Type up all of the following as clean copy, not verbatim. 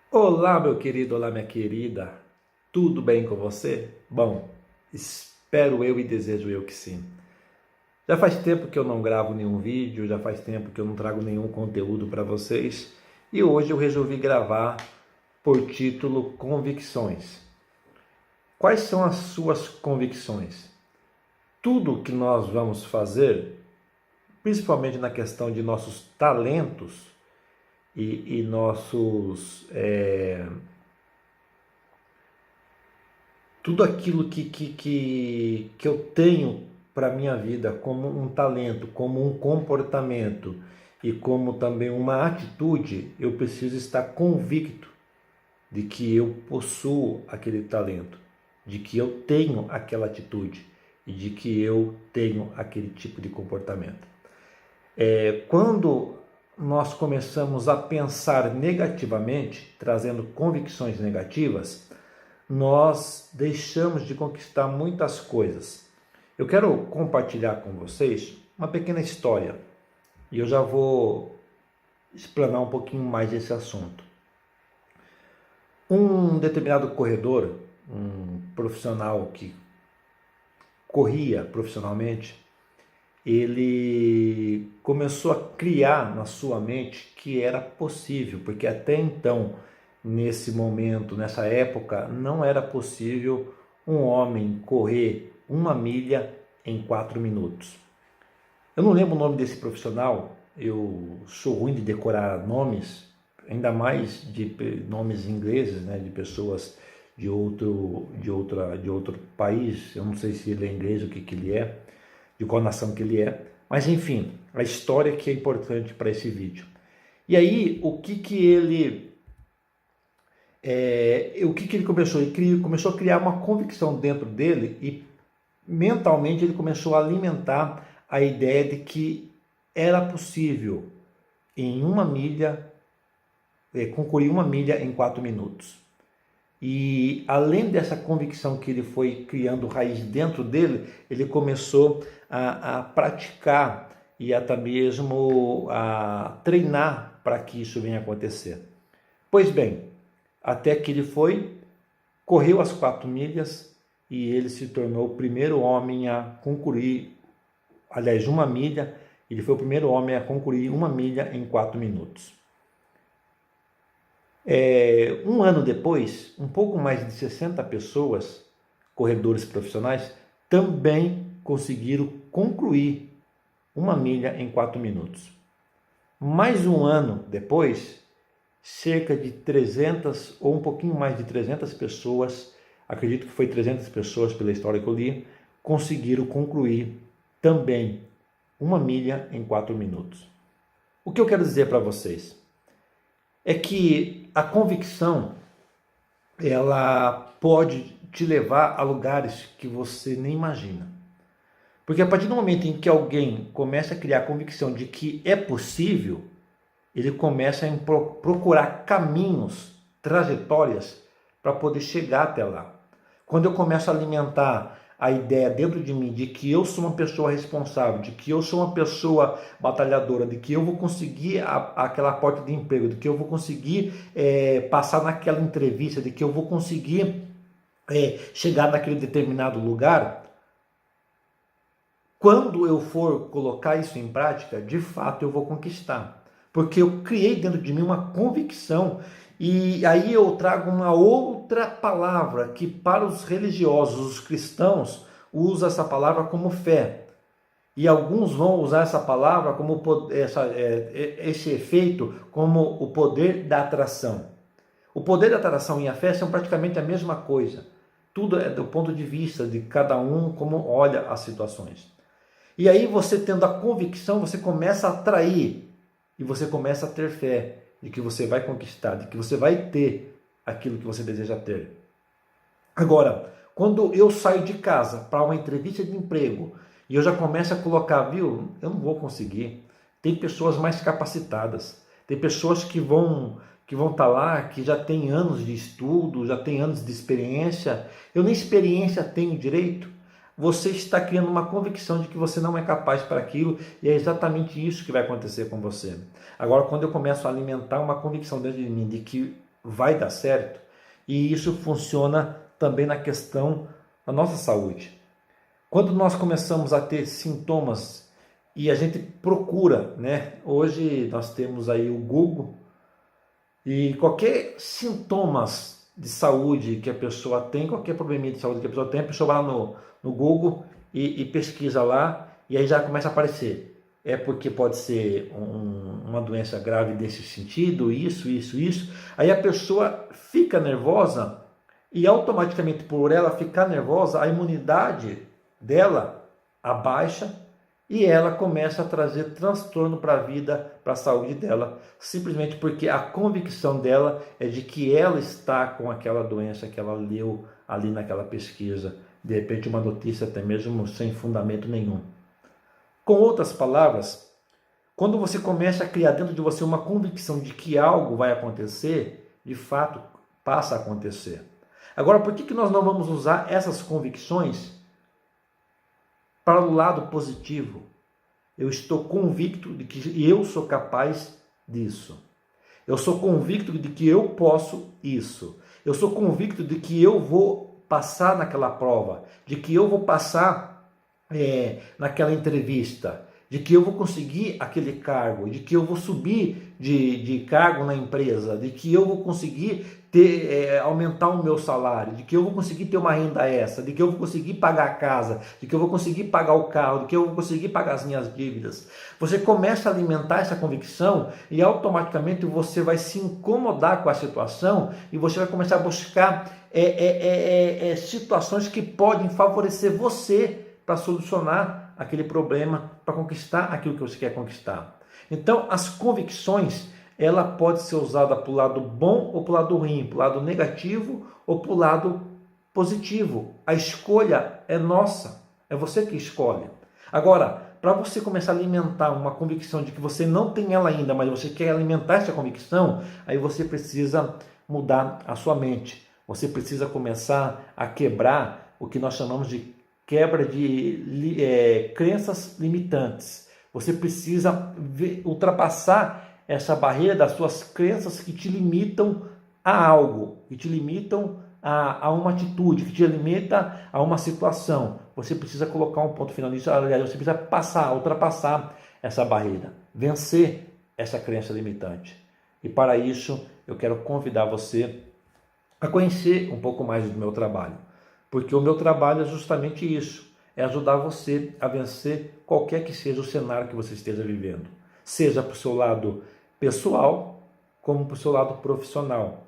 Olá, meu querido, olá, minha querida. Tudo bem com você? Bom, espero eu e desejo eu que sim. Já faz tempo que eu não gravo nenhum vídeo, já faz tempo que eu não trago nenhum conteúdo para vocês e hoje eu resolvi gravar por título Convicções. Quais são as suas convicções? Tudo que nós vamos fazer, principalmente na questão de nossos talentos e nossos tudo aquilo que eu tenho para a minha vida como um talento, como um comportamento e como também uma atitude, eu preciso estar convicto de que eu possuo aquele talento, de que eu tenho aquela atitude e de que eu tenho aquele tipo de comportamento. Quando nós começamos a pensar negativamente, trazendo convicções negativas, nós deixamos de conquistar muitas coisas. Eu quero compartilhar com vocês uma pequena história e eu já vou explanar um pouquinho mais desse assunto. Um determinado corredor, um profissional que corria profissionalmente, ele começou a criar na sua mente que era possível, porque até então, nesse momento, nessa época, não era possível um homem correr 1 milha em 4 minutos. Eu não lembro o nome desse profissional, eu sou ruim de decorar nomes, ainda mais de nomes ingleses, né, de pessoas de outro país. Eu não sei se ele é inglês, o que ele é, de qual nação que ele é, mas enfim, a história que é importante para esse vídeo. E aí, o que ele começou? Ele começou a criar uma convicção dentro dele e mentalmente ele começou a alimentar a ideia de que era possível em 1 milha, concluir 1 milha em 4 minutos. E além dessa convicção que ele foi criando raiz dentro dele, ele começou a praticar e até mesmo a treinar para que isso venha a acontecer. Pois bem, até que ele correu as 4 milhas e ele se tornou o primeiro homem a concluir, aliás, 1 milha, ele foi o primeiro homem a concluir 1 milha em 4 minutos. Um ano depois, um pouco mais de 60 pessoas, corredores profissionais, também conseguiram concluir 1 milha em 4 minutos. Mais um ano depois, cerca de 300 ou um pouquinho mais de 300 pessoas, acredito que foi 300 pessoas pela história que eu li, conseguiram concluir também 1 milha em 4 minutos. O que eu quero dizer para vocês é que a convicção, ela pode te levar a lugares que você nem imagina. Porque a partir do momento em que alguém começa a criar a convicção de que é possível, ele começa a procurar caminhos, trajetórias para poder chegar até lá. Quando eu começo a alimentar a ideia dentro de mim de que eu sou uma pessoa responsável, de que eu sou uma pessoa batalhadora, de que eu vou conseguir aquela porta de emprego, de que eu vou conseguir passar naquela entrevista, de que eu vou conseguir chegar naquele determinado lugar, quando eu for colocar isso em prática, de fato eu vou conquistar. Porque eu criei dentro de mim uma convicção. E aí eu trago uma outra palavra que para os religiosos, os cristãos, usa essa palavra como fé. E alguns vão usar essa palavra como esse efeito como o poder da atração. O poder da atração e a fé são praticamente a mesma coisa. Tudo é do ponto de vista de cada um, como olha as situações. E aí você tendo a convicção, você começa a atrair e você começa a ter fé de que você vai conquistar, de que você vai ter aquilo que você deseja ter. Agora, quando eu saio de casa para uma entrevista de emprego e eu já começo a colocar, viu, eu não vou conseguir. Tem pessoas mais capacitadas, tem pessoas que vão estar lá, que já têm anos de estudo, já têm anos de experiência. Eu nem experiência tenho direito. Você está criando uma convicção de que você não é capaz para aquilo e é exatamente isso que vai acontecer com você. Agora, quando eu começo a alimentar uma convicção dentro de mim de que vai dar certo. E isso funciona também na questão da nossa saúde. Quando nós começamos a ter sintomas e a gente procura, né? Hoje nós temos aí o Google e qualquer sintomas de saúde que a pessoa tem, qualquer probleminha de saúde que a pessoa tem, a pessoa vai lá no Google e pesquisa lá e aí já começa a aparecer. É porque pode ser uma doença grave desse sentido, isso. Aí a pessoa fica nervosa e automaticamente por ela ficar nervosa, a imunidade dela abaixa e ela começa a trazer transtorno para a vida, para a saúde dela, simplesmente porque a convicção dela é de que ela está com aquela doença que ela leu ali naquela pesquisa, de repente uma notícia até mesmo sem fundamento nenhum. Com outras palavras, quando você começa a criar dentro de você uma convicção de que algo vai acontecer, de fato passa a acontecer. Agora, por que nós não vamos usar essas convicções para o lado positivo? Eu estou convicto de que eu sou capaz disso. Eu sou convicto de que eu posso isso. Eu sou convicto de que eu vou passar naquela prova, de que eu vou passar naquela entrevista, de que eu vou conseguir aquele cargo, de que eu vou subir de cargo na empresa, de que eu vou conseguir aumentar o meu salário, de que eu vou conseguir ter uma renda extra, de que eu vou conseguir pagar a casa, de que eu vou conseguir pagar o carro, de que eu vou conseguir pagar as minhas dívidas. Você começa a alimentar essa convicção e automaticamente você vai se incomodar com a situação e você vai começar a buscar situações que podem favorecer você para solucionar aquele problema, para conquistar aquilo que você quer conquistar. Então, as convicções, ela pode ser usada para o lado bom ou para o lado ruim, para o lado negativo ou para o lado positivo. A escolha é nossa, é você que escolhe. Agora, para você começar a alimentar uma convicção de que você não tem ela ainda, mas você quer alimentar essa convicção, aí você precisa mudar a sua mente. Você precisa começar a quebrar o que nós chamamos de quebra de crenças limitantes. Você precisa ultrapassar essa barreira das suas crenças que te limitam a algo, que te limitam a uma atitude, que te limita a uma situação. Você precisa colocar um ponto final nisso. Aliás, você precisa ultrapassar essa barreira, vencer essa crença limitante. E para isso, eu quero convidar você a conhecer um pouco mais do meu trabalho. Porque o meu trabalho é justamente isso, é ajudar você a vencer qualquer que seja o cenário que você esteja vivendo. Seja para o seu lado pessoal, como para o seu lado profissional.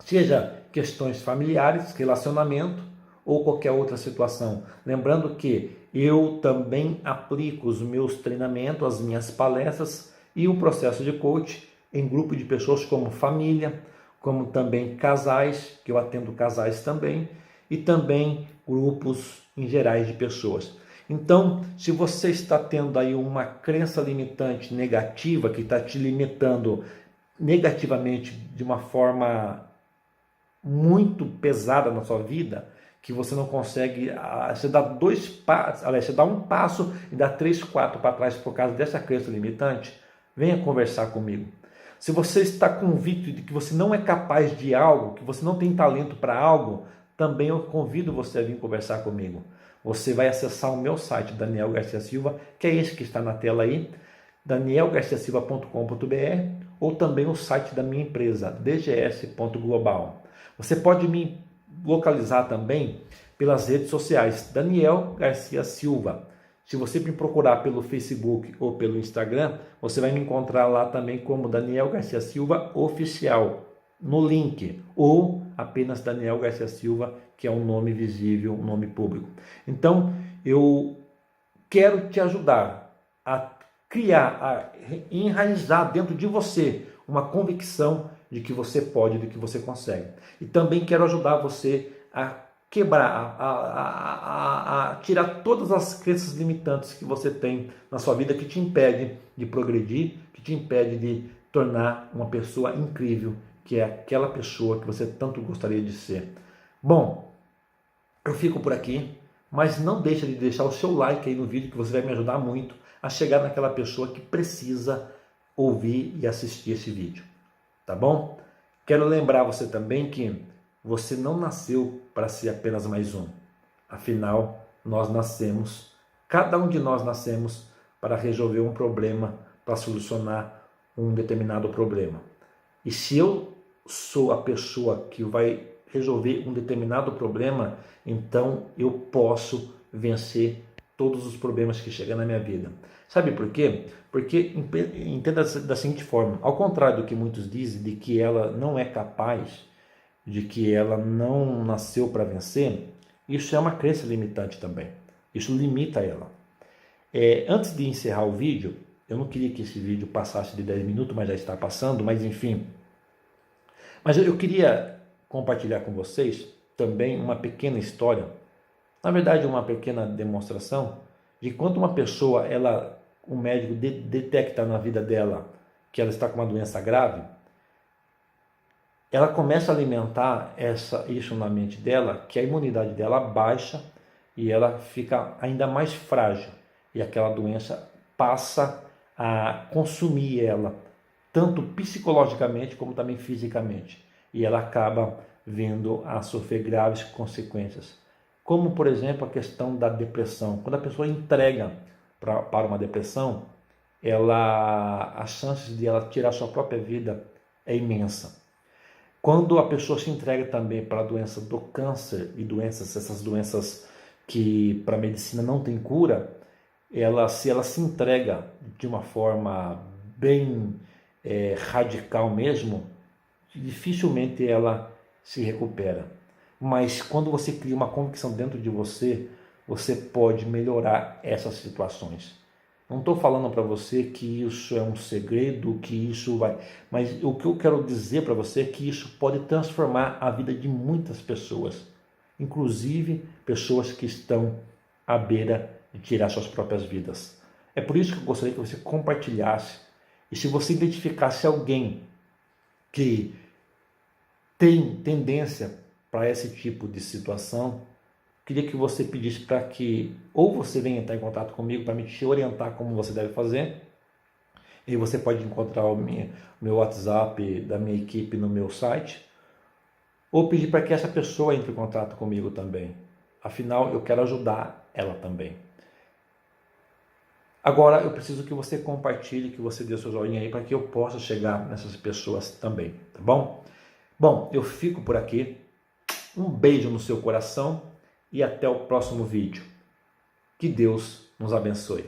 Seja questões familiares, relacionamento ou qualquer outra situação. Lembrando que eu também aplico os meus treinamentos, as minhas palestras e o processo de coach em grupo de pessoas como família, como também casais, que eu atendo casais também, e também grupos em gerais de pessoas. Então, se você está tendo aí uma crença limitante negativa, que está te limitando negativamente de uma forma muito pesada na sua vida, que você não consegue, você dá dois passos, aliás, você dá um passo e dá 3, 4 para trás por causa dessa crença limitante, venha conversar comigo. Se você está convicto de que você não é capaz de algo, que você não tem talento para algo, também eu convido você a vir conversar comigo. Você vai acessar o meu site, Daniel Garcia Silva, que é esse que está na tela aí, danielgarciasilva.com.br, ou também o site da minha empresa, dgs.global. Você pode me localizar também pelas redes sociais, Daniel Garcia Silva. Se você me procurar pelo Facebook ou pelo Instagram, você vai me encontrar lá também como Daniel Garcia Silva Oficial, no link, ou apenas Daniel Garcia Silva, que é um nome visível, um nome público. Então, eu quero te ajudar a criar, a enraizar dentro de você uma convicção de que você pode, de que você consegue. E também quero ajudar você a quebrar, a tirar todas as crenças limitantes que você tem na sua vida que te impede de progredir, que te impede de tornar uma pessoa incrível, que é aquela pessoa que você tanto gostaria de ser. Bom, eu fico por aqui, mas não deixa de deixar o seu like aí no vídeo, que você vai me ajudar muito a chegar naquela pessoa que precisa ouvir e assistir esse vídeo. Tá bom? Quero lembrar você também que você não nasceu para ser apenas mais um. Afinal, nós nascemos, cada um de nós nascemos para resolver um problema, para solucionar um determinado problema. E se eu sou a pessoa que vai resolver um determinado problema, então eu posso vencer todos os problemas que chegam na minha vida. Sabe por quê? Porque entenda da seguinte forma, ao contrário do que muitos dizem, de que ela não é capaz, de que ela não nasceu para vencer, isso é uma crença limitante também. Isso limita ela. Antes de encerrar o vídeo, eu não queria que esse vídeo passasse de 10 minutos, mas já está passando, mas enfim. Mas eu queria compartilhar com vocês também uma pequena história, na verdade uma pequena demonstração, de quando uma pessoa, o médico detecta na vida dela que ela está com uma doença grave, ela começa a alimentar isso na mente dela, que a imunidade dela baixa e ela fica ainda mais frágil. E aquela doença passa a consumir ela, tanto psicologicamente como também fisicamente. E ela acaba vindo a sofrer graves consequências. Como, por exemplo, a questão da depressão. Quando a pessoa entrega para uma depressão, as chances de ela tirar sua própria vida é imensa. Quando a pessoa se entrega também para a doença do câncer e essas doenças que para a medicina não tem cura, se ela se entrega de uma forma bem radical mesmo, dificilmente ela se recupera. Mas quando você cria uma convicção dentro de você, você pode melhorar essas situações. Não estou falando para você que isso é um segredo, que isso vai... Mas o que eu quero dizer para você é que isso pode transformar a vida de muitas pessoas. Inclusive pessoas que estão à beira de tirar suas próprias vidas. É por isso que eu gostaria que você compartilhasse. E se você identificasse alguém que tem tendência para esse tipo de situação, queria que você pedisse para que ou você venha entrar em contato comigo para me te orientar como você deve fazer. E você pode encontrar o meu WhatsApp da minha equipe no meu site, ou pedir para que essa pessoa entre em contato comigo também. Afinal, eu quero ajudar ela também. Agora, eu preciso que você compartilhe, que você dê o seu joinha aí para que eu possa chegar nessas pessoas também, tá bom? Bom, eu fico por aqui. Um beijo no seu coração e até o próximo vídeo. Que Deus nos abençoe.